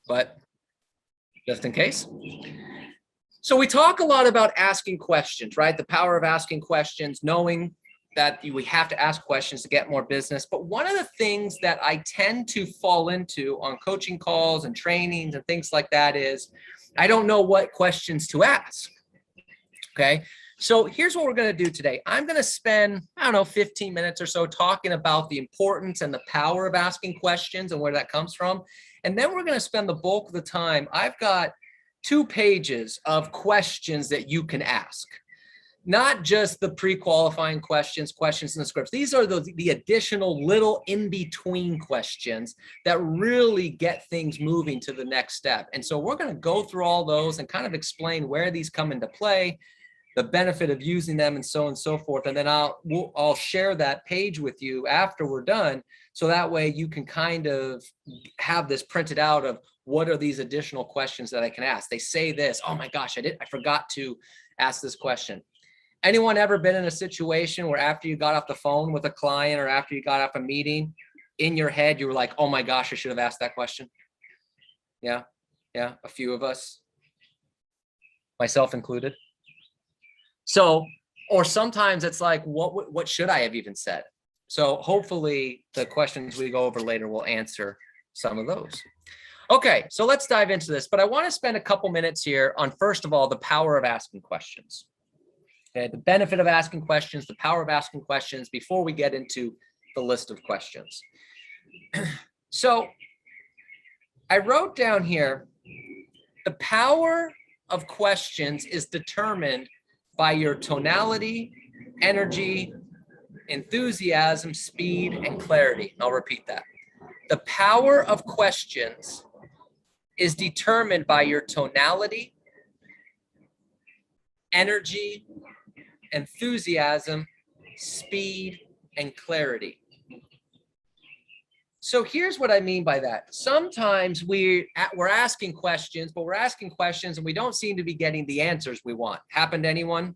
But just in case. So we talk a lot about asking questions, right? The power of asking questions, knowing that we have to ask questions to get more business. But one of the things that I tend to fall into on coaching calls and trainings and things like that is I don't know what questions to ask. Okay. So here's what we're going to do today. I'm going to spend, 15 minutes or so talking about the importance and the power of asking questions and where that comes from. And then we're going to spend the bulk of the time. I've got 2 pages of questions that you can ask. Not just the pre-qualifying questions in the scripts. These are the additional little in-between questions that really get things moving to the next step. And so we're going to go through all those and kind of explain where these come into play, the benefit of using them, and so on and so forth. And then I'll share that page with you after we're done. So that way you can kind of have this printed out of what are these additional questions that I can ask. They say this, oh my gosh, I forgot to ask this question. Anyone ever been in a situation where after you got off the phone with a client or after you got off a meeting, in your head, you were like, oh my gosh, I should have asked that question? Yeah, a few of us, myself included. So, or sometimes it's like, what should I have even said? So hopefully the questions we go over later will answer some of those. Okay, so let's dive into this, but I want to spend a couple minutes here on, first of all, the power of asking questions. Okay, the benefit of asking questions, the power of asking questions before we get into the list of questions. So I wrote down here, the power of questions is determined by your tonality, energy, enthusiasm, speed, and clarity. I'll repeat that. The power of questions is determined by your tonality, energy, enthusiasm, speed, and clarity. So here's what I mean by that. Sometimes we're asking questions, but we're asking questions and we don't seem to be getting the answers we want. Happened to anyone?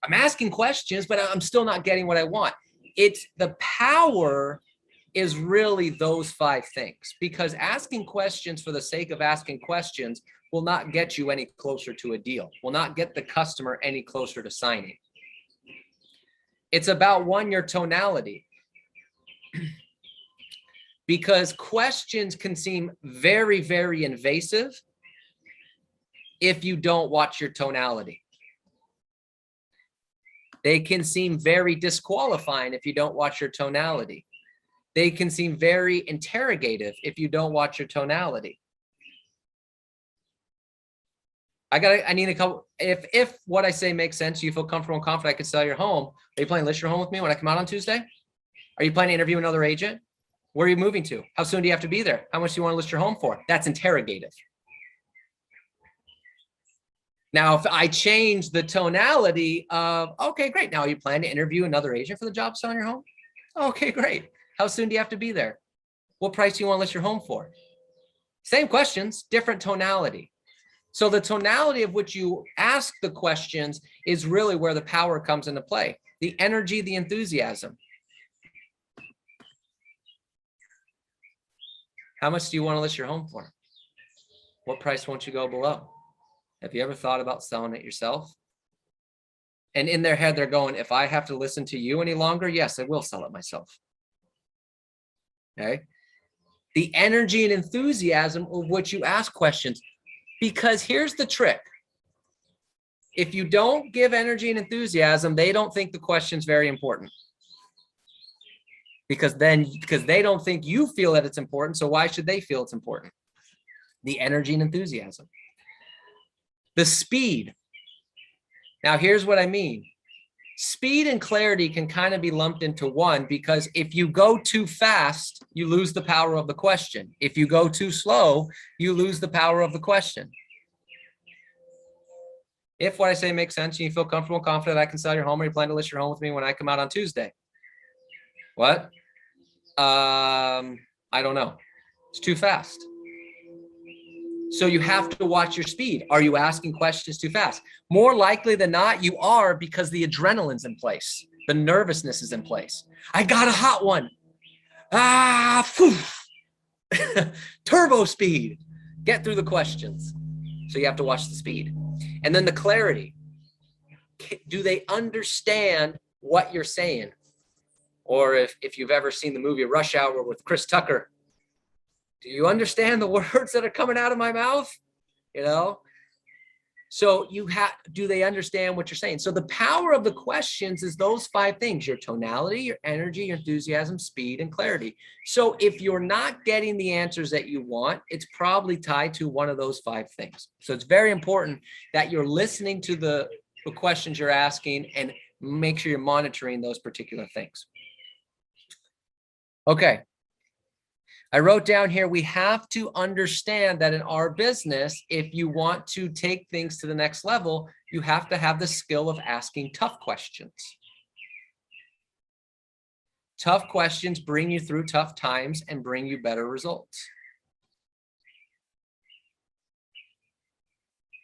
I'm asking questions, but I'm still not getting what I want. It's the power is really those 5 things, because asking questions for the sake of asking questions will not get you any closer to a deal, will not get the customer any closer to signing. It's about, 1, your tonality. Because questions can seem very, very invasive if you don't watch your tonality. They can seem very disqualifying if you don't watch your tonality. They can seem very interrogative if you don't watch your tonality. I need a couple, if what I say makes sense, you feel comfortable and confident I can sell your home. Are you planning to list your home with me when I come out on Tuesday? Are you planning to interview another agent? Where are you moving to? How soon do you have to be there? How much do you want to list your home for? That's interrogative. Now, if I change the tonality of, okay, great. Now, are you planning to interview another agent for the job selling your home? Okay, great. How soon do you have to be there? What price do you want to list your home for? Same questions, different tonality. So the tonality of which you ask the questions is really where the power comes into play. The energy, the enthusiasm. How much do you want to list your home for? What price won't you go below? Have you ever thought about selling it yourself? And in their head, they're going, if I have to listen to you any longer, yes, I will sell it myself. Okay. The energy and enthusiasm of which you ask questions. Because here's the trick. If you don't give energy and enthusiasm, they don't think the question's very important. Because they don't think you feel that it's important. So why should they feel it's important? The energy and enthusiasm. The speed. Now, here's what I mean. Speed and clarity can kind of be lumped into one, because if you go too fast, you lose the power of the question. If you go too slow, you lose the power of the question. If what I say makes sense and you feel comfortable and confident I can sell your home, or you plan to list your home with me when I come out on Tuesday. What? I don't know. It's too fast. So you have to watch your speed. Are you asking questions too fast? More likely than not, you are, because the adrenaline's in place. The nervousness is in place. I got a hot one. Ah, phew. Turbo speed. Get through the questions. So you have to watch the speed. And then the clarity. Do they understand what you're saying? Or if you've ever seen the movie Rush Hour with Chris Tucker, do you understand the words that are coming out of my mouth? You know? So do they understand what you're saying? So the power of the questions is those 5 things: your tonality, your energy, your enthusiasm, speed, and clarity. So if you're not getting the answers that you want, it's probably tied to one of those 5 things. So it's very important that you're listening to the questions you're asking and make sure you're monitoring those particular things. Okay. I wrote down here, we have to understand that in our business, if you want to take things to the next level, you have to have the skill of asking tough questions. Tough questions bring you through tough times and bring you better results.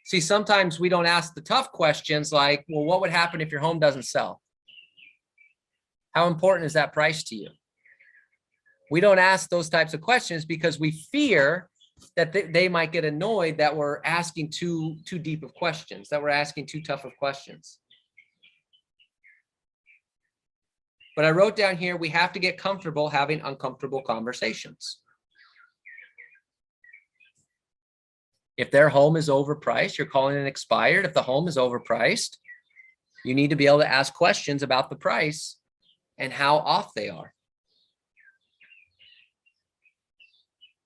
See, sometimes we don't ask the tough questions like, well, what would happen if your home doesn't sell? How important is that price to you? We don't ask those types of questions because we fear that they might get annoyed that we're asking too deep of questions, that we're asking too tough of questions. But I wrote down here, we have to get comfortable having uncomfortable conversations. If their home is overpriced, you're calling it expired. If the home is overpriced, you need to be able to ask questions about the price and how off they are.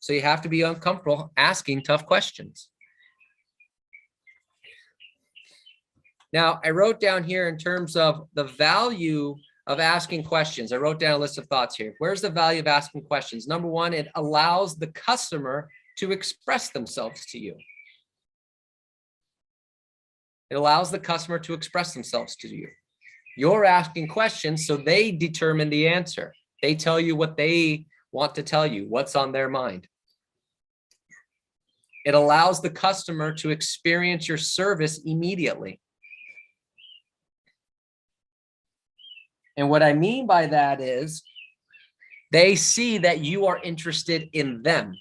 So you have to be uncomfortable asking tough questions. Now, I wrote down here in terms of the value of asking questions. I wrote down a list of thoughts here. Where's the value of asking questions? Number one, it allows the customer to express themselves to you. It allows the customer to express themselves to you. You're asking questions, so they determine the answer. They tell you what they want to tell you, what's on their mind. It allows the customer to experience your service immediately. And what I mean by that is they see that you are interested in them.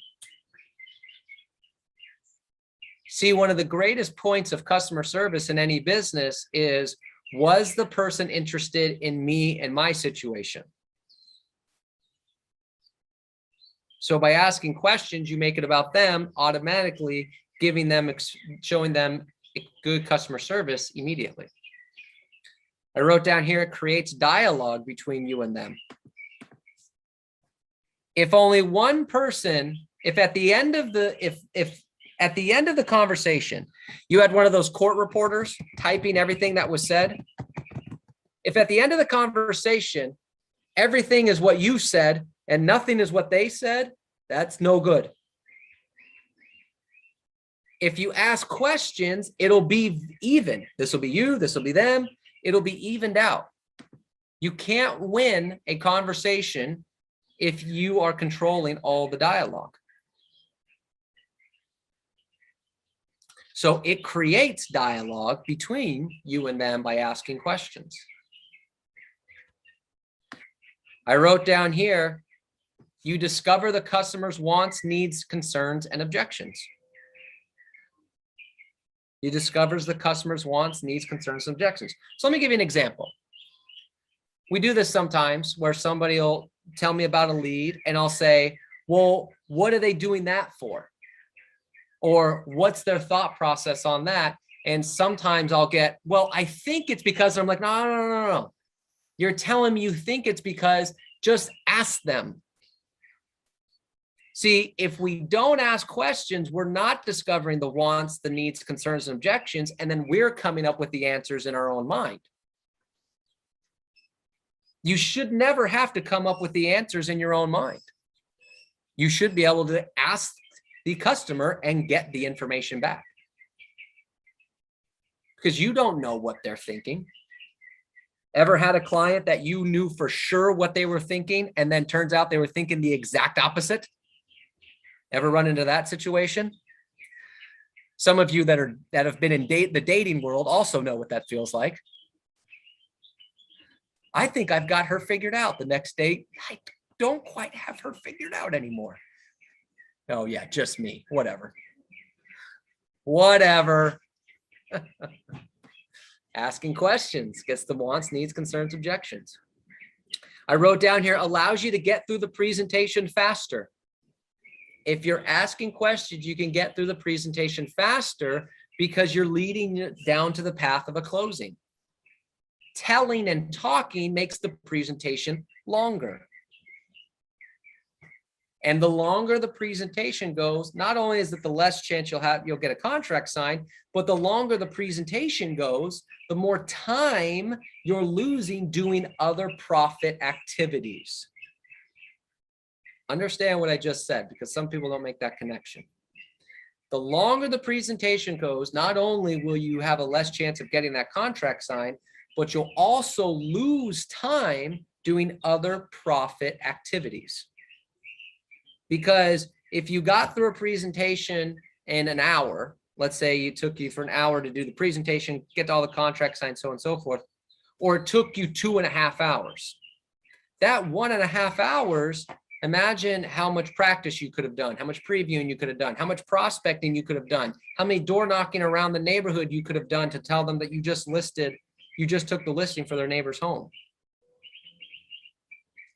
See, one of the greatest points of customer service in any business is, was the person interested in me and my situation? So by asking questions, you make it about them, automatically giving them, showing them good customer service immediately. I wrote down here, it creates dialogue between you and them. If only one person, if at the end of the conversation, you had one of those court reporters typing everything that was said, if at the end of the conversation, everything is what you said and nothing is what they said, that's no good. If you ask questions, it'll be even. This will be you, this will be them. It'll be evened out. You can't win a conversation if you are controlling all the dialogue. So it creates dialogue between you and them by asking questions. I wrote down here, you discover the customer's wants, needs, concerns, and objections. You discover the customer's wants, needs, concerns, and objections. So let me give you an example. We do this sometimes where somebody will tell me about a lead and I'll say, well, what are they doing that for? Or what's their thought process on that? And sometimes I'll get, well, I think it's because. I'm like, no. You're telling me you think it's because, just ask them. See, if we don't ask questions, we're not discovering the wants, the needs, concerns, and objections, and then we're coming up with the answers in our own mind. You should never have to come up with the answers in your own mind. You should be able to ask the customer and get the information back, because you don't know what they're thinking. Ever had a client that you knew for sure what they were thinking and then turns out they were thinking the exact opposite? Ever run into that situation? Some of you that have been in the dating world also know what that feels like. I think I've got her figured out. The next day, I don't quite have her figured out anymore. Oh yeah, just me, whatever. Whatever. Asking questions gets the wants, needs, concerns, objections. I wrote down here, allows you to get through the presentation faster. If you're asking questions, you can get through the presentation faster because you're leading it down to the path of a closing. Telling and talking makes the presentation longer. And the longer the presentation goes, not only is it the less chance you'll get a contract signed, but the longer the presentation goes, the more time you're losing doing other profit activities. Understand what I just said, because some people don't make that connection. The longer the presentation goes, not only will you have a less chance of getting that contract signed, but you'll also lose time doing other profit activities. Because if you got through a presentation in an hour, let's say it took you for an hour to do the presentation, get all the contracts signed, so on and so forth, or it took you 2.5 hours. That 1.5 hours, imagine how much practice you could have done, how much previewing you could have done, how much prospecting you could have done, how many door knocking around the neighborhood you could have done to tell them that you just took the listing for their neighbor's home.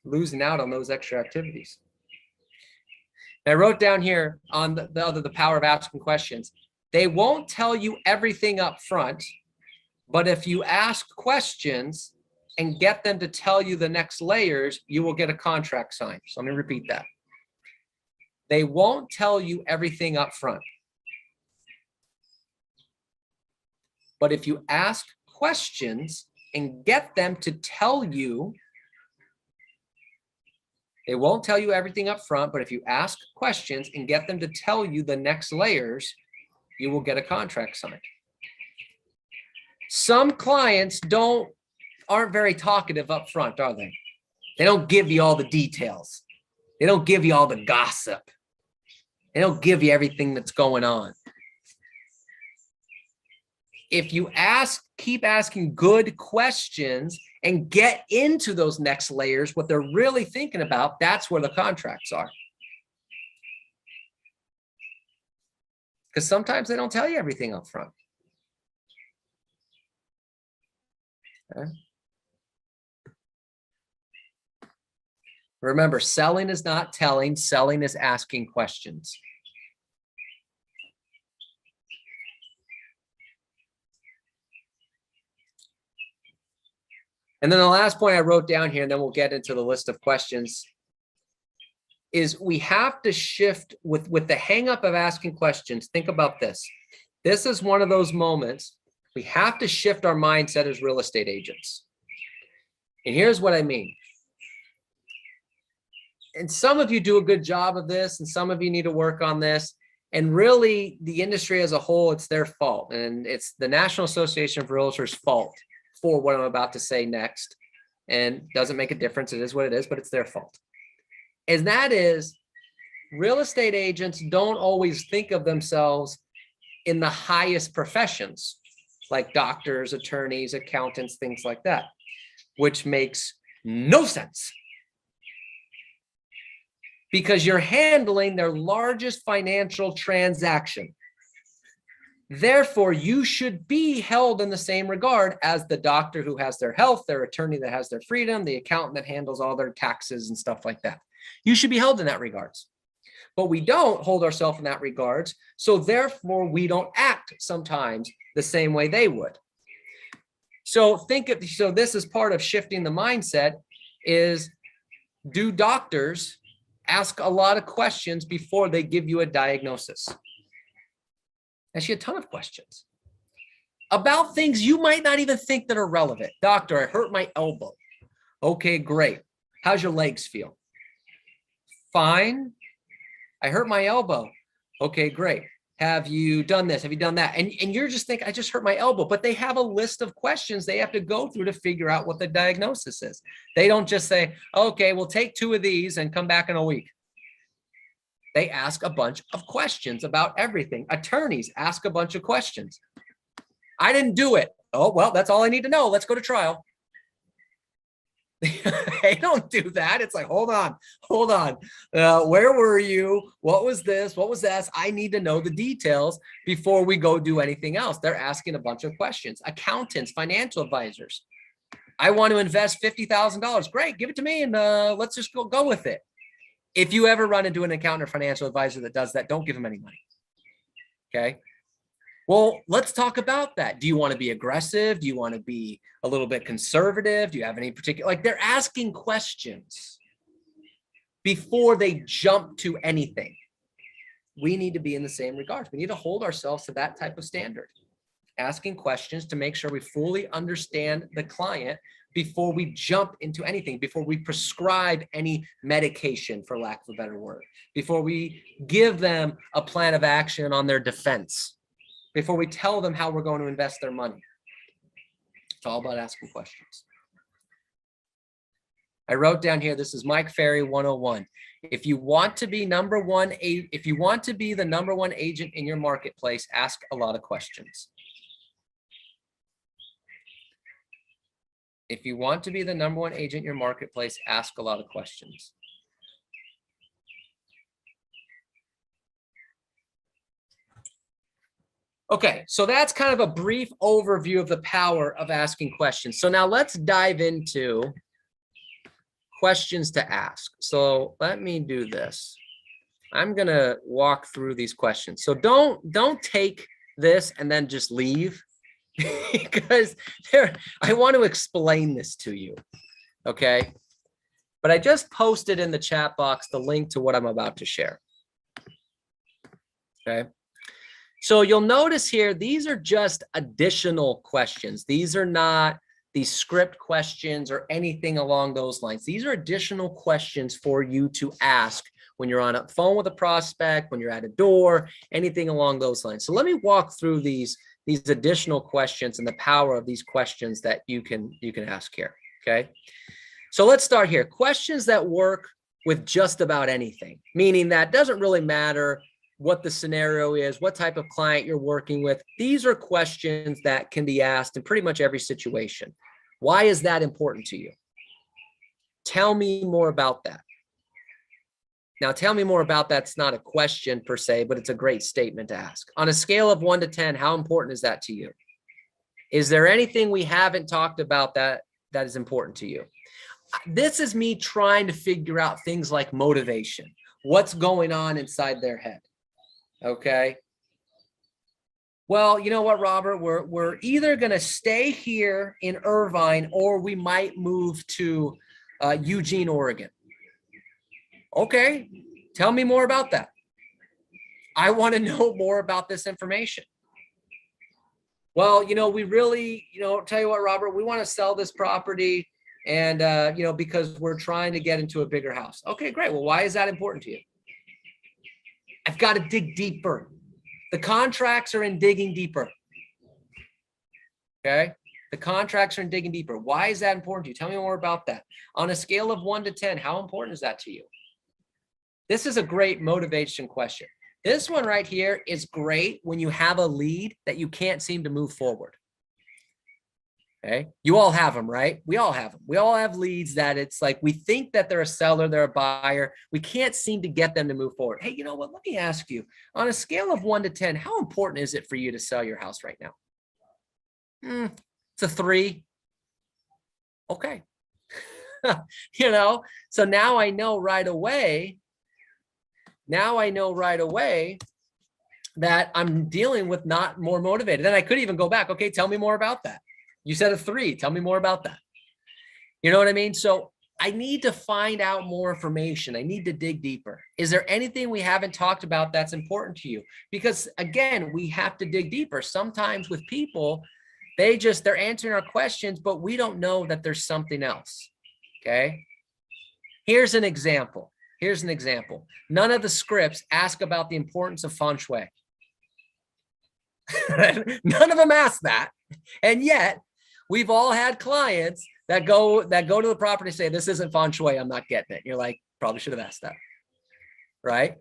Losing out on those extra activities. I wrote down here on the power of asking questions. They won't tell you everything up front, but if you ask questions and get them to tell you the next layers, you will get a contract signed. So let me repeat that. They won't tell you everything up front, but if you ask questions and get them to tell you, they won't tell you everything up front, but if you ask questions and get them to tell you the next layers, you will get a contract signed. Some clients aren't very talkative up front, are they? They don't give you all the details. They don't give you all the gossip. They don't give you everything that's going on. If you keep asking good questions and get into those next layers, what they're really thinking about, that's where the contracts are. Because sometimes they don't tell you everything up front. Okay. Remember, selling is not telling, selling is asking questions. And then the last point I wrote down here, and then we'll get into the list of questions, is we have to shift with the hang up of asking questions. Think about this. This is one of those moments we have to shift our mindset as real estate agents. And here's what I mean. And some of you do a good job of this, and some of you need to work on this. And really, the industry as a whole, it's their fault. And it's the National Association of Realtors' fault for what I'm about to say next. And doesn't make a difference. It is what it is, but it's their fault. And that is, real estate agents don't always think of themselves in the highest professions, like doctors, attorneys, accountants, things like that, which makes no sense. Because you're handling their largest financial transaction. Therefore, you should be held in the same regard as the doctor who has their health, their attorney that has their freedom, the accountant that handles all their taxes and stuff like that. You should be held in that regards. But we don't hold ourselves in that regards. So therefore, we don't act sometimes the same way they would. So this is part of shifting the mindset is, do doctors ask a lot of questions before they give you a diagnosis? Ask you a ton of questions about things you might not even think that are relevant. Doctor, I hurt my elbow. Okay, great. How's your legs feel? Fine. I hurt my elbow. Okay, great. Have you done this? Have you done that? And you're just thinking, I just hurt my elbow. But they have a list of questions they have to go through to figure out what the diagnosis is. They don't just say, okay, we'll take 2 of these and come back in a week. They ask a bunch of questions about everything. Attorneys ask a bunch of questions. I didn't do it. Oh, well, that's all I need to know. Let's go to trial. They don't do that. It's like, hold on. Where were you? What was this? What was that? I need to know the details before we go do anything else. They're asking a bunch of questions. Accountants, financial advisors. I want to invest $50,000. Great, give it to me, and let's just go with it. If you ever run into an accountant or financial advisor that does that, don't give them any money. Okay. Well, let's talk about that. Do you want to be aggressive? Do you want to be a little bit conservative? Do you have any particular, like, they're asking questions before they jump to anything. We need to be in the same regards. We need to hold ourselves to that type of standard. Asking questions to make sure we fully understand the client before we jump into anything, before we prescribe any medication, for lack of a better word, before we give them a plan of action on their defense, before we tell them how we're going to invest their money. It's all about asking questions. I wrote down here, this is Mike Ferry 101. If you want to be the number one agent in your marketplace, ask a lot of questions. If you want to be the number one agent in your marketplace, ask a lot of questions. Okay, so that's kind of a brief overview of the power of asking questions. So now let's dive into questions to ask. So let me do this. I'm gonna walk through these questions. So don't take this and then just leave. Because I want to explain this to you, okay? But I just posted in the chat box the link to what I'm about to share, okay? So you'll notice here, these are just additional questions. These are not these script questions or anything along those lines. These are additional questions for you to ask when you're on a phone with a prospect, when you're at a door, anything along those lines. So let me walk through these additional questions and the power of these questions that you can ask here, okay? So let's start here. Questions that work with just about anything, meaning that doesn't really matter what the scenario is, what type of client you're working with. These are questions that can be asked in pretty much every situation. Why is that important to you? Tell me more about that. Now, tell me more about that's not a question per se, but it's a great statement to ask. On a scale of 1 to 10, how important is that to you? Is there anything we haven't talked about that is important to you? This is me trying to figure out things like motivation. What's going on inside their head? Okay. Well, you know what, Robert? We're either going to stay here in Irvine or we might move to Eugene, Oregon. Okay, tell me more about that. I want to know more about this information. Well, we really, tell you what, Robert, we want to sell this property and, because we're trying to get into a bigger house. Okay, great. Well, why is that important to you? I've got to dig deeper. The contracts are in digging deeper. Okay. The contracts are in digging deeper. Why is that important to you? Tell me more about that. On a scale of 1 to 10, how important is that to you? This is a great motivation question. This one right here is great when you have a lead that you can't seem to move forward. Okay. You all have them, right? We all have them. We all have leads that it's like, we think that they're a seller, they're a buyer. We can't seem to get them to move forward. Hey, you know what? Let me ask you, on a scale of 1 to 10, how important is it for you to sell your house right now? It's a 3. Okay. So now I know right away. That I'm dealing with not more motivated. Then I could even go back. Okay, tell me more about that. You said a 3. Tell me more about that. You know what I mean? So I need to find out more information. I need to dig deeper. Is there anything we haven't talked about that's important to you? Because again, we have to dig deeper. Sometimes with people, they're answering our questions, but we don't know that there's something else. Okay. Here's an example. None of the scripts ask about the importance of feng shui. None of them ask that. And yet we've all had clients that go to the property and say, this isn't feng shui, I'm not getting it. You're like, probably should have asked that. Right?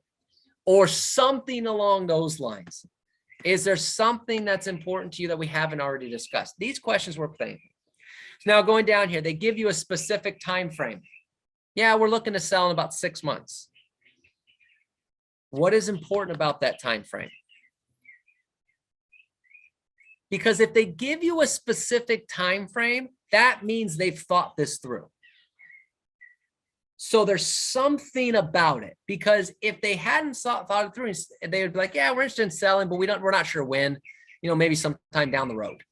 Or something along those lines. Is there something that's important to you that we haven't already discussed? These questions work things. Now going down here, they give you a specific time frame. Yeah, we're looking to sell in about 6 months. What is important about that time frame? Because if they give you a specific time frame, that means they've thought this through. So there's something about it, because if they hadn't thought it through, they would be like, yeah, we're interested in selling, but we're not sure when, maybe sometime down the road.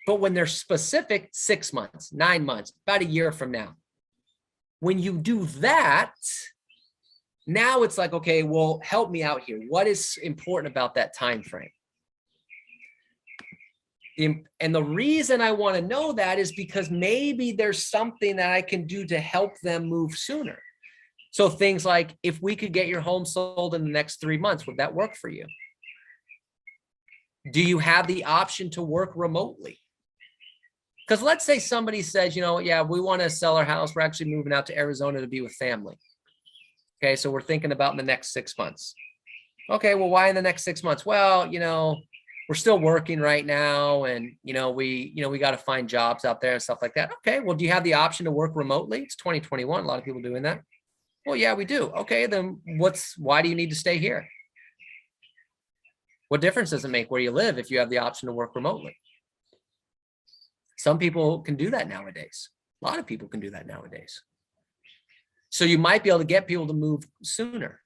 But when they're specific, 6 months, 9 months, about a year from now, when you do that, now it's like, okay, well, help me out here. What is important about that time frame? And the reason I want to know that is because maybe there's something that I can do to help them move sooner. So things like, if we could get your home sold in the next 3 months, would that work for you? Do you have the option to work remotely? Because let's say somebody says, yeah, we want to sell our house. We're actually moving out to Arizona to be with family. Okay, so we're thinking about in the next 6 months. Okay, well, why in the next 6 months? Well, we're still working right now, and we got to find jobs out there and stuff like that. Okay, well, do you have the option to work remotely? It's 2021. A lot of people doing that. Well, yeah, we do. Okay, then why do you need to stay here? What difference does it make where you live if you have the option to work remotely? Some people can do that nowadays. A lot of people can do that nowadays. So you might be able to get people to move sooner.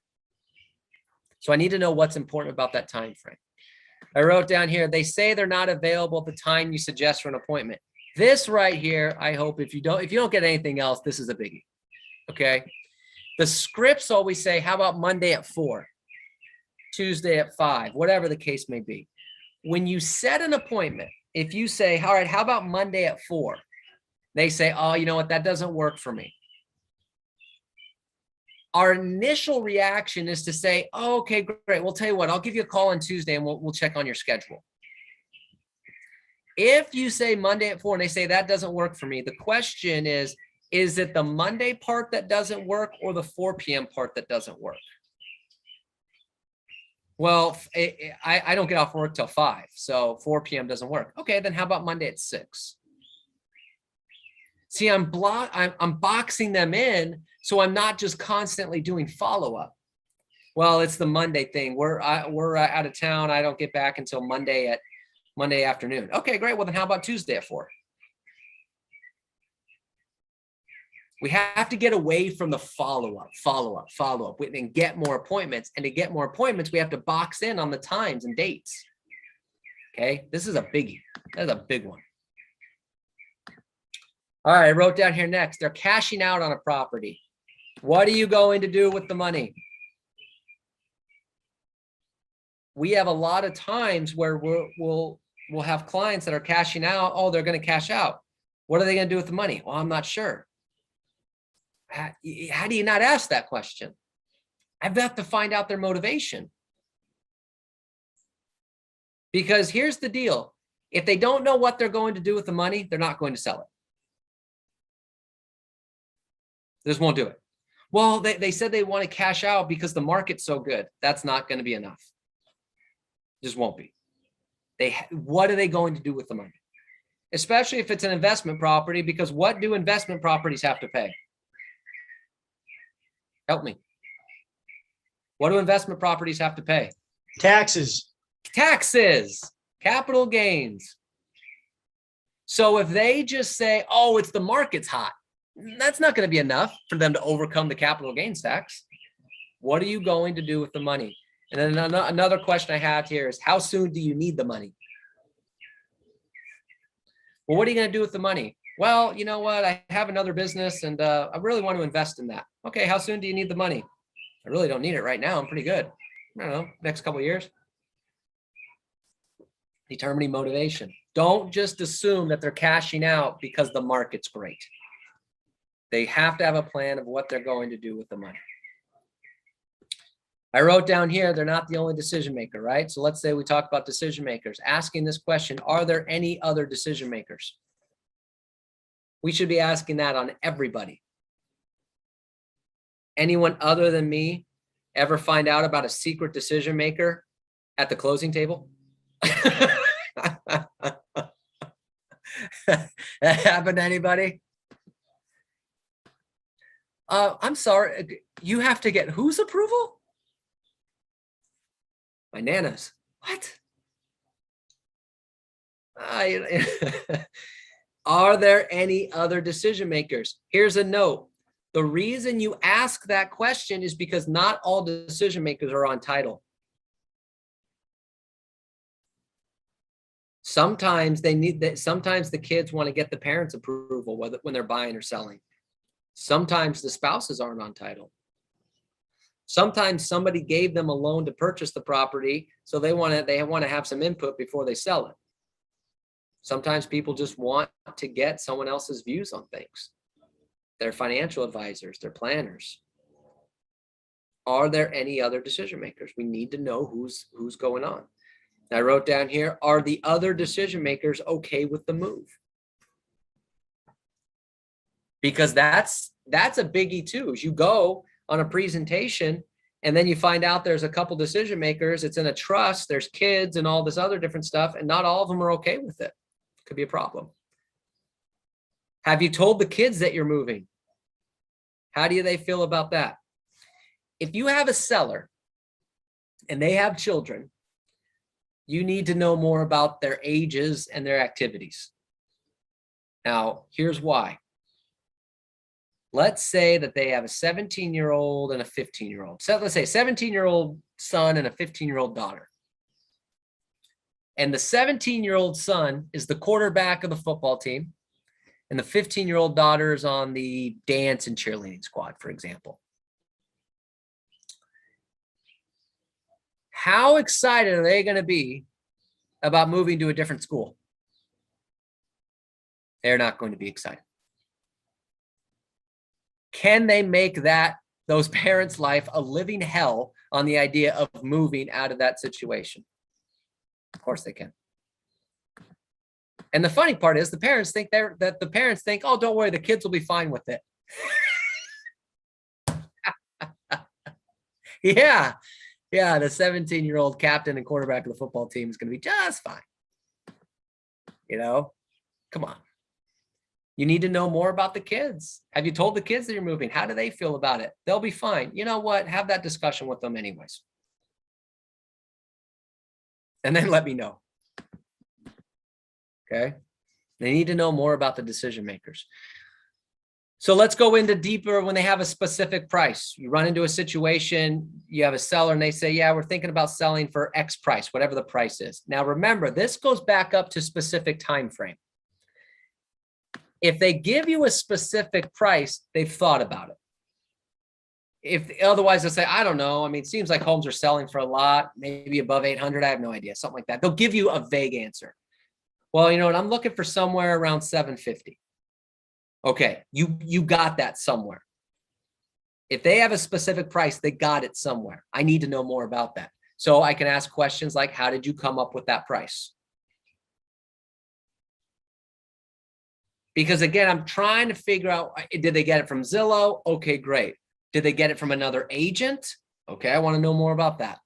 So I need to know what's important about that time frame. I wrote down here, they say they're not available at the time you suggest for an appointment. This right here, I hope if you don't get anything else, this is a biggie. Okay. The scripts always say, how about Monday at 4, Tuesday at 5, whatever the case may be. When you set an appointment, if you say, all right, how about Monday at 4? They say, oh, you know what? That doesn't work for me. Our initial reaction is to say, oh, okay, great. We'll tell you what, I'll give you a call on Tuesday and we'll check on your schedule. If you say Monday at 4 and they say that doesn't work for me, the question is it the Monday part that doesn't work or the 4 p.m. part that doesn't work? Well, I don't get off work till 5, so 4 p.m. doesn't work. Okay, then how about Monday at 6? See, I'm boxing them in, so I'm not just constantly doing follow-up. Well, it's the Monday thing. We're out of town. I don't get back until Monday afternoon. Okay, great. Well, then how about Tuesday at 4? We have to get away from the follow-up, and get more appointments. And to get more appointments, we have to box in on the times and dates. Okay, this is a biggie. That's a big one. All right, I wrote down here next. They're cashing out on a property. What are you going to do with the money? We have a lot of times where we'll have clients that are cashing out. Oh, they're going to cash out. What are they going to do with the money? Well, I'm not sure. How do you not ask that question? I've got to find out their motivation. Because here's the deal. If they don't know what they're going to do with the money, they're not going to sell it. They just won't do it. Well, they said they want to cash out because the market's so good. That's not going to be enough. Just won't be. What are they going to do with the money? Especially if it's an investment property, because what do investment properties have to pay? Help me. What do investment properties have to pay? Taxes. Taxes, capital gains. So if they just say, oh, it's the market's hot, that's not going to be enough for them to overcome the capital gains tax. What are you going to do with the money? And then another question I have here is, how soon do you need the money? Well, what are you going to do with the money? Well, you know what? I have another business and I really want to invest in that. Okay, how soon do you need the money? I really don't need it right now. I'm pretty good. I don't know, next couple of years. Determining motivation. Don't just assume that they're cashing out because the market's great. They have to have a plan of what they're going to do with the money. I wrote down here, they're not the only decision maker, right? So let's say we talk about decision makers. Asking this question, are there any other decision makers? We should be asking that on everybody. Anyone other than me ever find out about a secret decision maker at the closing table? That happened to anybody? I'm sorry. You have to get whose approval? My Nana's. What? Are there any other decision makers? Here's a note. The reason you ask that question is because not all decision makers are on title. Sometimes they need that. Sometimes the kids want to get the parents' approval when they're buying or selling. Sometimes the spouses aren't on title. Sometimes somebody gave them a loan to purchase the property, so they want to have some input before they sell it. Sometimes people just want to get someone else's views on things. They're financial advisors, they're planners. Are there any other decision makers? We need to know who's going on. I wrote down here, are the other decision makers okay with the move? Because that's a biggie too. As you go on a presentation and then you find out there's a couple decision makers, it's in a trust, there's kids and all this other different stuff, and not all of them are okay with it. Could be a problem. Have you told the kids that you're moving? How do they feel about that? If you have a seller and they have children, you need to know more about their ages and their activities. Now, here's why. Let's say that they have a 17-year-old and a 15-year-old. So let's say 17-year-old son and a 15-year-old daughter. And the 17-year-old son is the quarterback of the football team, and the 15-year-old daughter is on the dance and cheerleading squad, for example. How excited are they going to be about moving to a different school? They're not going to be excited. Can they make those parents' life a living hell on the idea of moving out of that situation? Of course they can. And the funny part is the parents think oh, don't worry, the kids will be fine with it. Yeah, the 17-year-old captain and quarterback of the football team is going to be just fine. Come on. You need to know more about the kids. Have you told the kids that you're moving? How do they feel about it? They'll be fine. You know what? Have that discussion with them anyways. And then let me know. Okay. They need to know more about the decision makers. So let's go into deeper when they have a specific price. You run into a situation, you have a seller and they say, yeah, we're thinking about selling for X price, whatever the price is. Now, remember, this goes back up to specific time frame. If they give you a specific price, they've thought about it. If otherwise they'll say, I don't know. I mean, it seems like homes are selling for a lot, maybe above 800. I have no idea, something like that. They'll give you a vague answer. Well, you know what? I'm looking for somewhere around 750. Okay, you got that somewhere. If they have a specific price, they got it somewhere. I need to know more about that. So I can ask questions like, how did you come up with that price? Because again, I'm trying to figure out, did they get it from Zillow? Okay, great. Did they get it from another agent? Okay, I want to know more about that.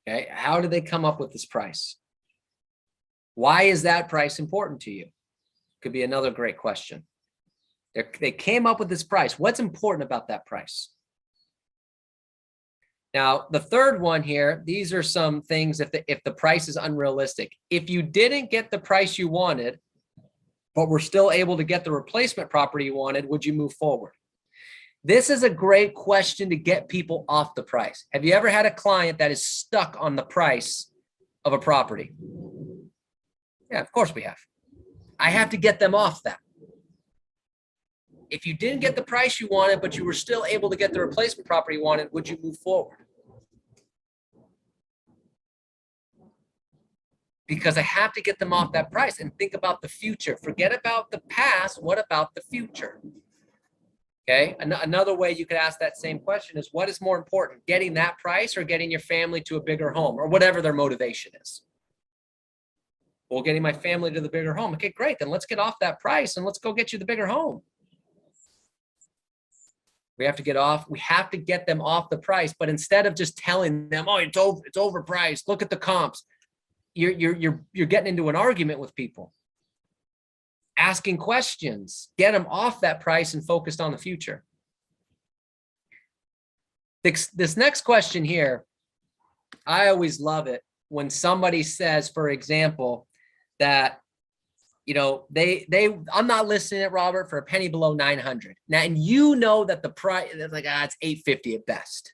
Okay, how did they come up with this price? Why is that price important to you? Could be another great question. They came up with this price. What's important about that price? Now, the third one here, these are some things if the price is unrealistic. If you didn't get the price you wanted, but were still able to get the replacement property you wanted, would you move forward? This is a great question to get people off the price. Have you ever had a client that is stuck on the price of a property? Yeah, of course we have. I have to get them off that. If you didn't get the price you wanted, but you were still able to get the replacement property you wanted, would you move forward? Because I have to get them off that price and think about the future. Forget about the past. What about the future? Okay. Another way you could ask that same question is, what is more important, getting that price or getting your family to a bigger home, or whatever their motivation is? Well, getting my family to the bigger home. Okay, great. Then let's get off that price and let's go get you the bigger home. We have to get them off the price, but instead of just telling them, oh, it's overpriced, look at the comps. you're getting into an argument with people. Asking questions, get them off that price and focused on the future. This next question here, I always love it when somebody says, for example, that, you know, I'm not listing it, Robert, for a penny below 900. Now, and you know that the price, it's like, it's 850 at best.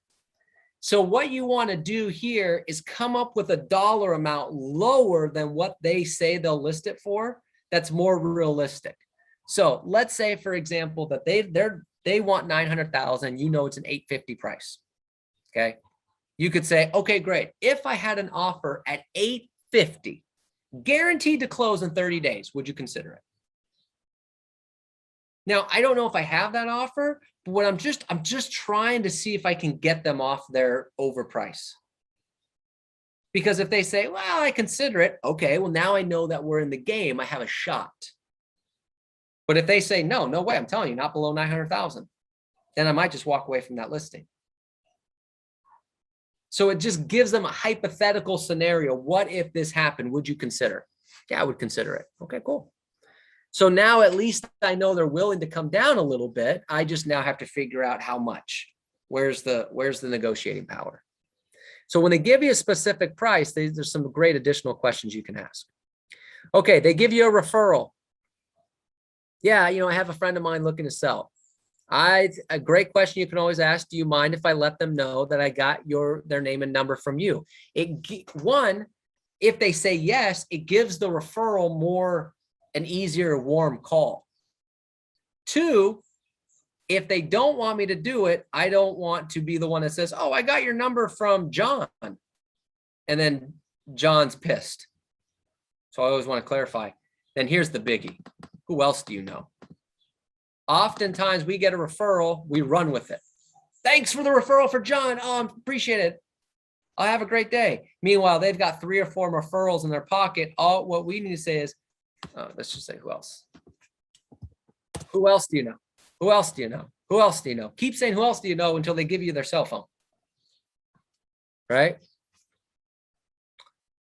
So what you want to do here is come up with a dollar amount lower than what they say they'll list it for. That's more realistic. So let's say, for example, that they want 900,000. You know, it's an 850 price. Okay. You could say, okay, great. If I had an offer at 850, guaranteed to close in 30 days, would you consider it? Now, I don't know if I have that offer, but what I'm just trying to see if I can get them off their overprice. Because if they say, well, I consider it, okay, well, now I know that we're in the game. I have a shot. But if they say, no way, I'm telling you, not below 900,000, then I might just walk away from that listing. So it just gives them a hypothetical scenario. What if this happened? Would you consider? Yeah, I would consider it. Okay, cool. So now at least I know they're willing to come down a little bit. I just now have to figure out how much. Where's the negotiating power? So when they give you a specific price, there's some great additional questions you can ask. Okay, they give you a referral. Yeah, you know, I have a friend of mine looking to sell. A great question you can always ask, do you mind if I let them know that I got their name and number from you? One, if they say yes, it gives the referral more an easier, warm call. Two, if they don't want me to do it, I don't want to be the one that says, oh, I got your number from John. And then John's pissed. So I always want to clarify. Then here's the biggie. Who else do you know? Oftentimes we get a referral, we run with it. Thanks for the referral for John. Oh, I appreciate it. I'll have a great day. Meanwhile, they've got 3 or 4 referrals in their pocket. All what we need to say is, let's just say who else? Who else do you know? Who else do you know? Who else do you know? Keep saying who else do you know until they give you their cell phone. Right?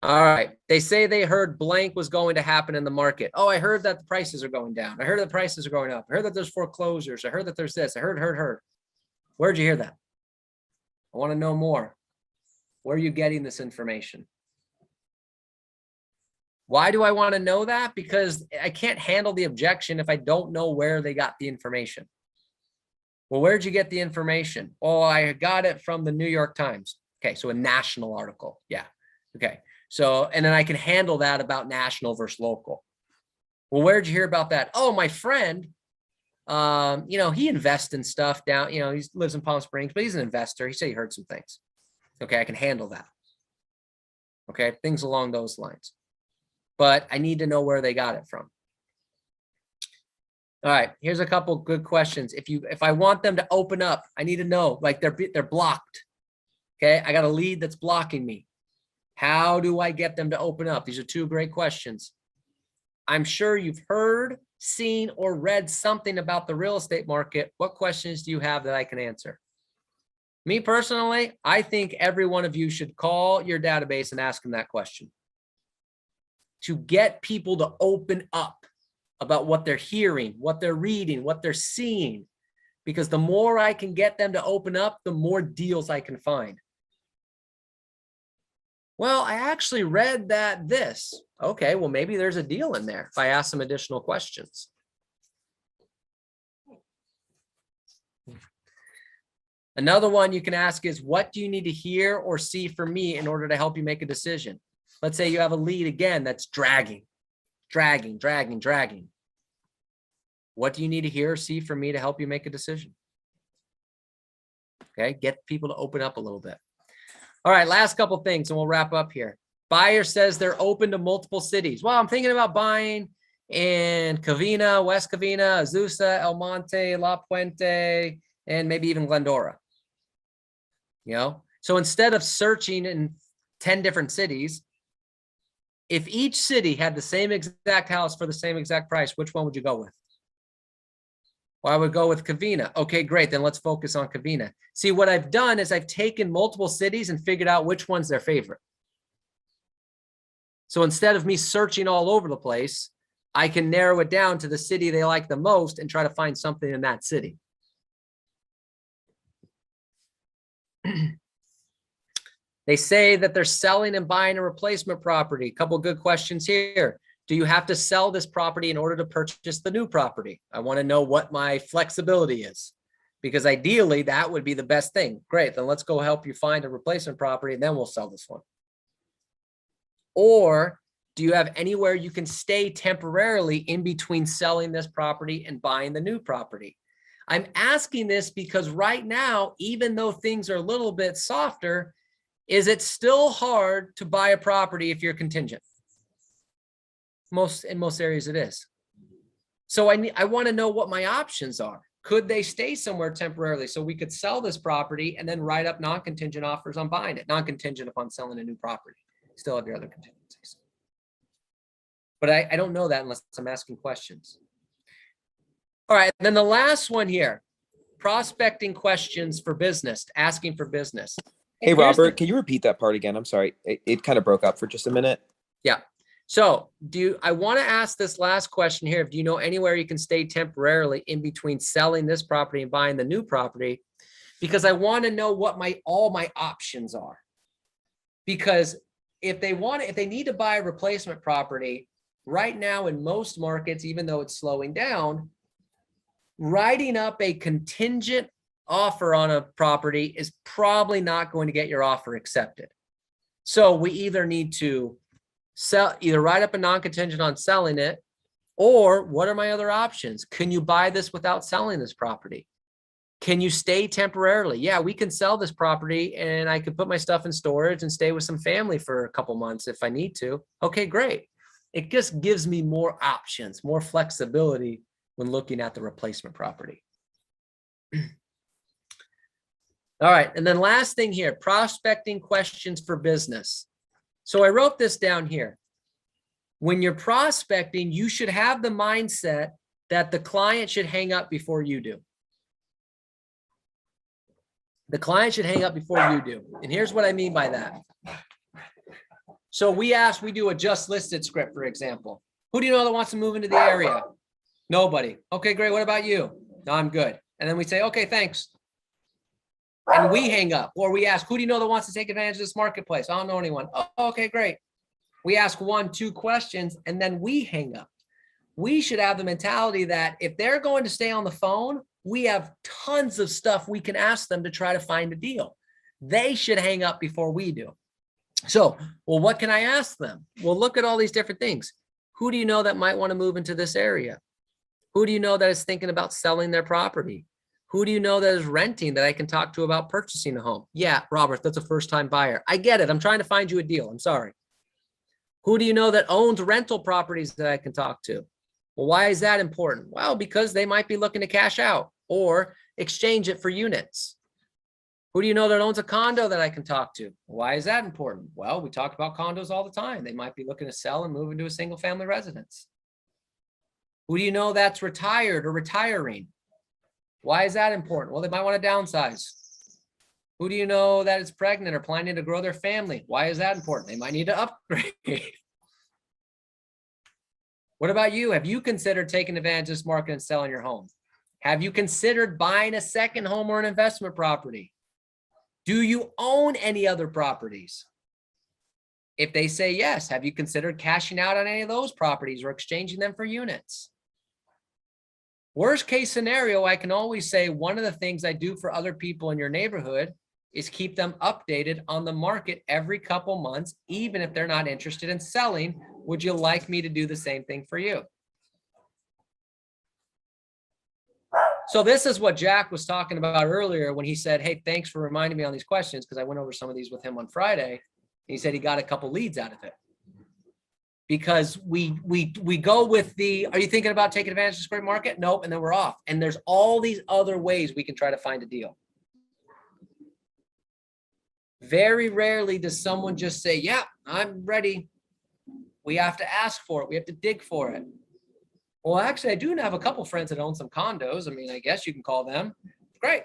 All right. They say they heard blank was going to happen in the market. Oh, I heard that the prices are going down. I heard that the prices are going up. I heard that there's foreclosures. I heard that there's this. I heard. Where'd you hear that? I want to know more. Where are you getting this information? Why do I want to know that? Because I can't handle the objection if I don't know where they got the information. Well, where'd you get the information? Oh, I got it from the New York Times. Okay, so a national article. Yeah. Okay. So, and then I can handle that about national versus local. Well, where'd you hear about that? Oh, my friend, you know, he invests in stuff down, you know, he lives in Palm Springs, but he's an investor. He said he heard some things. Okay, I can handle that. Okay, things along those lines. But I need to know where they got it from. All right, here's a couple good questions. If I want them to open up, I need to know, like they're blocked. Okay, I got a lead that's blocking me. How do I get them to open up? These are 2 great questions. I'm sure you've heard, seen, or read something about the real estate market. What questions do you have that I can answer? Me personally, I think every one of you should call your database and ask them that question. To get people to open up about what they're hearing, what they're reading, what they're seeing. Because the more I can get them to open up, the more deals I can find. Well, I actually read that this. Okay, well, maybe there's a deal in there if I ask some additional questions. Another one you can ask is, what do you need to hear or see from me in order to help you make a decision? Let's say you have a lead again that's dragging. What do you need to hear or see from me to help you make a decision? Okay, get people to open up a little bit. All right, last couple things and we'll wrap up here. Buyer says they're open to multiple cities. Well, I'm thinking about buying in Covina, West Covina, Azusa, El Monte, La Puente, and maybe even Glendora. You know, so instead of searching in 10 different cities, if each city had the same exact house for the same exact price, which one would you go with? Well, I would go with Covina. Okay, great. Then let's focus on Covina. See, what I've done is I've taken multiple cities and figured out which one's their favorite. So instead of me searching all over the place, I can narrow it down to the city they like the most and try to find something in that city. They say that they're selling and buying a replacement property. A couple of good questions here. Do you have to sell this property in order to purchase the new property? I want to know what my flexibility is, because ideally that would be the best thing. Great, then let's go help you find a replacement property and then we'll sell this one. Or do you have anywhere you can stay temporarily in between selling this property and buying the new property? I'm asking this because right now, even though things are a little bit softer, is it still hard to buy a property if you're contingent? In most areas it is. So I want to know what my options are. Could they stay somewhere temporarily so we could sell this property and then write up non-contingent offers on buying it, non-contingent upon selling a new property? Still have your other contingencies. But I don't know that unless I'm asking questions. All right, and then the last one here, prospecting questions for business, asking for business. Hey, Robert, can you repeat that part again? I'm sorry. It kind of broke up for just a minute. Yeah. So I want to ask this last question here. Do you know anywhere you can stay temporarily in between selling this property and buying the new property? Because I want to know what all my options are. Because if they need to buy a replacement property right now in most markets, even though it's slowing down, writing up a contingent offer on a property is probably not going to get your offer accepted. So we either need to either write up a non-contingent on selling it, or what are my other options? Can you buy this without selling this property? Can you stay temporarily? Yeah, we can sell this property and I can put my stuff in storage and stay with some family for a couple months if I need to. Okay, great. It just gives me more options, more flexibility when looking at the replacement property. All right, and then last thing here, prospecting questions for business. So I wrote this down here. When you're prospecting, you should have the mindset that the client should hang up before you do. The client should hang up before you do. And here's what I mean by that. So we do a just listed script, for example. Who do you know that wants to move into the area? Nobody. Okay, great. What about you? No, I'm good. And then we say, okay, thanks. And we hang up, or we ask, who do you know that wants to take advantage of this marketplace? I don't know anyone. Oh, okay, great. We ask 1, 2 questions, and then we hang up. We should have the mentality that if they're going to stay on the phone, we have tons of stuff we can ask them to try to find a deal. They should hang up before we do. So, well, what can I ask them? Well, look at all these different things. Who do you know that might want to move into this area? Who do you know that is thinking about selling their property? Who do you know that is renting that I can talk to about purchasing a home? Yeah, Robert, that's a first-time buyer. I get it. I'm trying to find you a deal. I'm sorry. Who do you know that owns rental properties that I can talk to? Well, why is that important? Well, because they might be looking to cash out or exchange it for units. Who do you know that owns a condo that I can talk to? Why is that important? Well, we talk about condos all the time. They might be looking to sell and move into a single-family residence. Who do you know that's retired or retiring? Why is that important? Well, they might want to downsize. Who do you know that is pregnant or planning to grow their family? Why is that important? They might need to upgrade. What about you? Have you considered taking advantage of this market and selling your home? Have you considered buying a second home or an investment property? Do you own any other properties? If they say yes, have you considered cashing out on any of those properties or exchanging them for units? Worst case scenario, I can always say one of the things I do for other people in your neighborhood is keep them updated on the market every couple months, even if they're not interested in selling. Would you like me to do the same thing for you? So this is what Jack was talking about earlier when he said, hey, thanks for reminding me on these questions, because I went over some of these with him on Friday. He said he got a couple leads out of it. Because we go with are you thinking about taking advantage of this great market? Nope. And then we're off. And there's all these other ways we can try to find a deal. Very rarely does someone just say, yeah, I'm ready. We have to ask for it. We have to dig for it. Well, actually, I do have a couple friends that own some condos. I mean, I guess you can call them. Great.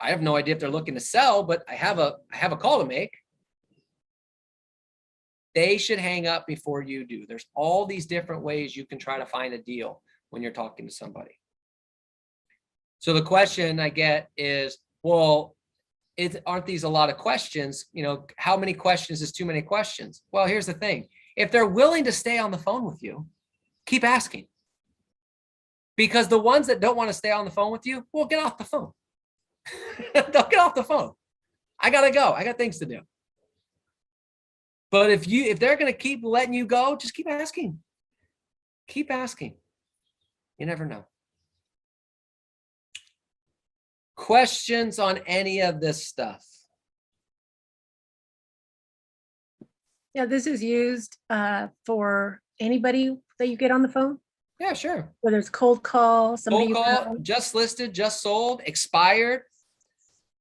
I have no idea if they're looking to sell, but I have a call to make. They should hang up before you do. There's all these different ways you can try to find a deal when you're talking to somebody. So the question I get is, well, aren't these a lot of questions? You know, how many questions is too many questions? Well, here's the thing. If they're willing to stay on the phone with you, keep asking. Because the ones that don't want to stay on the phone with you, well, get off the phone. Don't get off the phone. I gotta go. I got things to do. But if they're gonna keep letting you go, just keep asking. Keep asking. You never know. Questions on any of this stuff? Yeah, this is used for anybody that you get on the phone, Yeah, sure. whether it's cold call, somebody Cold you call, know. just listed, just sold, expired.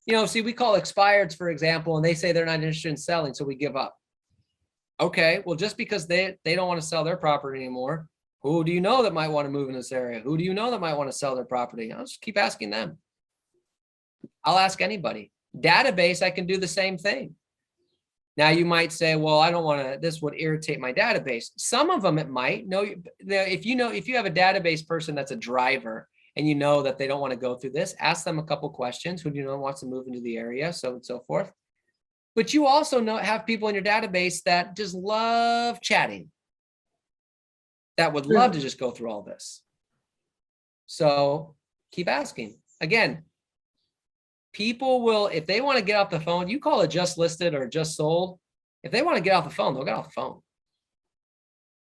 You know, see, we call expireds, for example, and they say they're not interested in selling, so we give up. Okay, well, just because they don't want to sell their property anymore, who do you know that might want to move in this area? Who do you know that might want to sell their property? I'll just keep asking them. I'll ask anybody. Database, I can do the same thing. Now you might say, well, I don't want to, this would irritate my database. Some of them it might. No, if you have a database person that's a driver and you know that they don't want to go through this, ask them a couple questions. Who do you know wants to move into the area, so on and so forth. But you also have people in your database that just love chatting, that would love to just go through all this. So keep asking. Again, people will, if they want to get off the phone, you call it just listed or just sold. If they want to get off the phone, they'll get off the phone.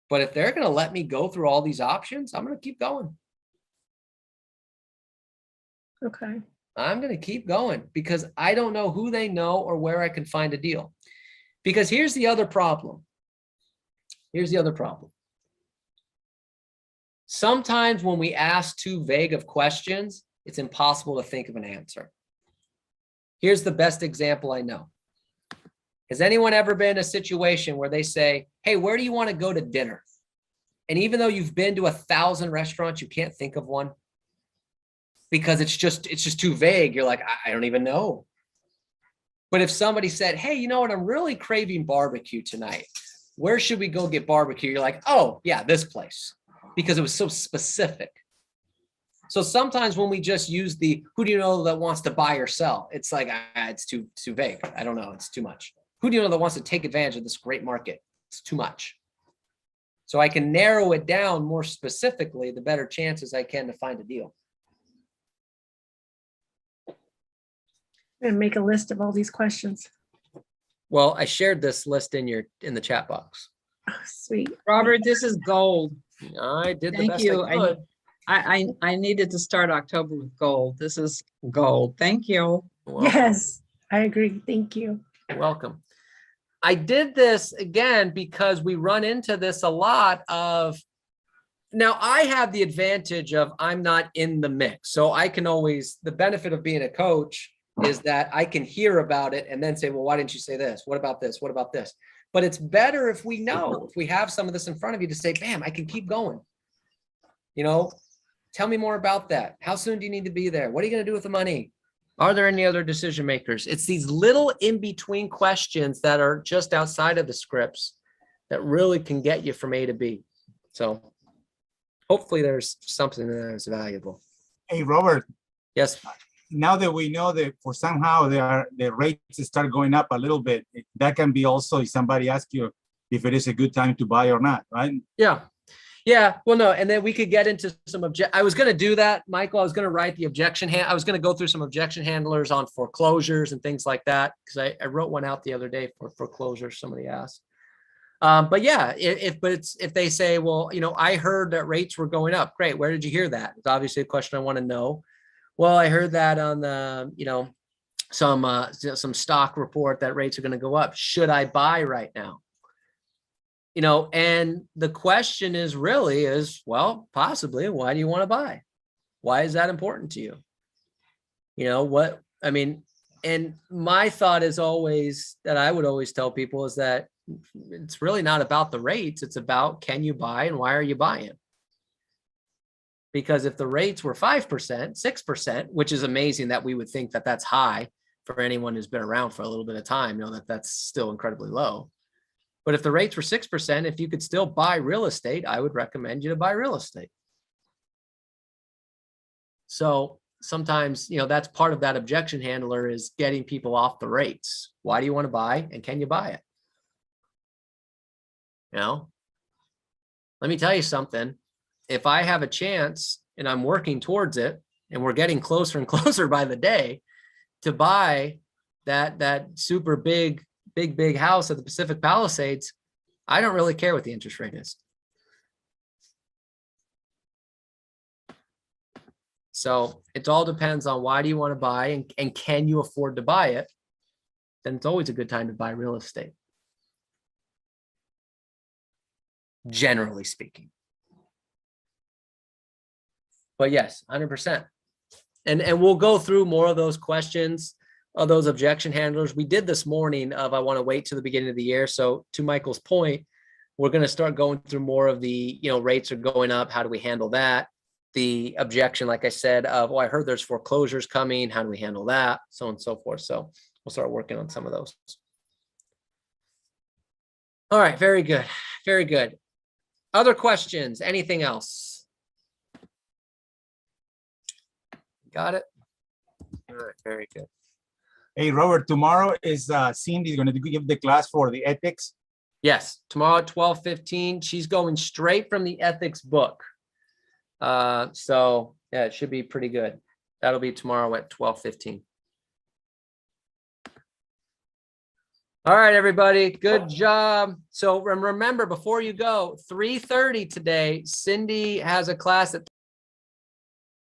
But if they're going to let me go through all these options, I'm going to keep going. Okay. I'm going to keep going because I don't know who they know or where I can find a deal. Because here's the other problem. Here's the other problem. Sometimes when we ask too vague of questions, it's impossible to think of an answer. Here's the best example I know. Has anyone ever been in a situation where they say, hey, where do you want to go to dinner? And even though you've been to 1,000 restaurants, you can't think of one because it's just too vague. You're like, I don't even know. But if somebody said, hey, you know what? I'm really craving barbecue tonight. Where should we go get barbecue? You're like, oh yeah, this place, because it was so specific. So sometimes when we just use the, who do you know that wants to buy or sell? It's like, it's too vague. I don't know. It's too much. Who do you know that wants to take advantage of this great market? It's too much. So I can narrow it down more specifically, the better chances I can to find a deal. And make a list of all these questions. Well, I shared this list in the chat box. Oh, sweet. Robert, this is gold. I did the Thank best you. I could. I needed to start October with gold. This is gold. Thank you. Welcome. Yes, I agree. Thank you. You're welcome. I did this again because we run into this a lot of, now I have the advantage of I'm not in the mix. So I can always, the benefit of being a coach is that I can hear about it and then say, well, why didn't you say this? What about this? What about this? But it's better if we know, if we have some of this in front of you to say, bam, I can keep going. You know, tell me more about that. How soon do you need to be there? What are you going to do with the money? Are there any other decision makers? It's these little in-between questions that are just outside of the scripts that really can get you from A to B. So hopefully there's something that is valuable. Hey, Robert, Yes. now that we know that for somehow the rates start going up a little bit, that can be also if somebody asks you if it is a good time to buy or not, right? Yeah. Yeah. Well, no. And then we could get into some I was going to do that, Michael. I was going to write the objection. I was going to go through some objection handlers on foreclosures and things like that. Cause I wrote one out the other day for foreclosures. Somebody asked. But yeah, if they say, well, you know, I heard that rates were going up. Great. Where did you hear that? It's obviously a question I want to know. Well, I heard that on the, you know, some stock report that rates are going to go up. Should I buy right now? You know, and the question is really is, well, possibly, why do you want to buy? Why is that important to you? You know, what, I mean, and my thought is always that I would always tell people is that it's really not about the rates. It's about, can you buy and why are you buying? Because if the rates were 5%, 6%, which is amazing that we would think that that's high for anyone who's been around for a little bit of time, you know, that's still incredibly low. But if the rates were 6%, if you could still buy real estate, I would recommend you to buy real estate. So sometimes, that's part of that objection handler is getting people off the rates. Why do you want to buy and can you buy it? Let me tell you something. If I have a chance and I'm working towards it and we're getting closer and closer by the day to buy that super big house at the Pacific Palisades, I don't really care what the interest rate is. So it all depends on why do you want to buy and can you afford to buy it? Then it's always a good time to buy real estate. Generally speaking. But yes, 100%. And we'll go through more of those questions of those objection handlers. We did this morning of I want to wait to the beginning of the year. So to Michael's point, we're going to start going through more of the, rates are going up. How do we handle that? The objection, like I said, of, I heard there's foreclosures coming. How do we handle that? So on and so forth. So we'll start working on some of those. All right. Very good. Very good. Other questions? Anything else? Got it? All right. Very good. Hey, Robert, tomorrow is Cindy going to give the class for the ethics. Yes. Tomorrow at 12:15. She's going straight from the ethics book. So yeah, it should be pretty good. That'll be tomorrow at 12:15. All right, everybody. Good job. So remember, before you go, 3:30 today, Cindy has a class at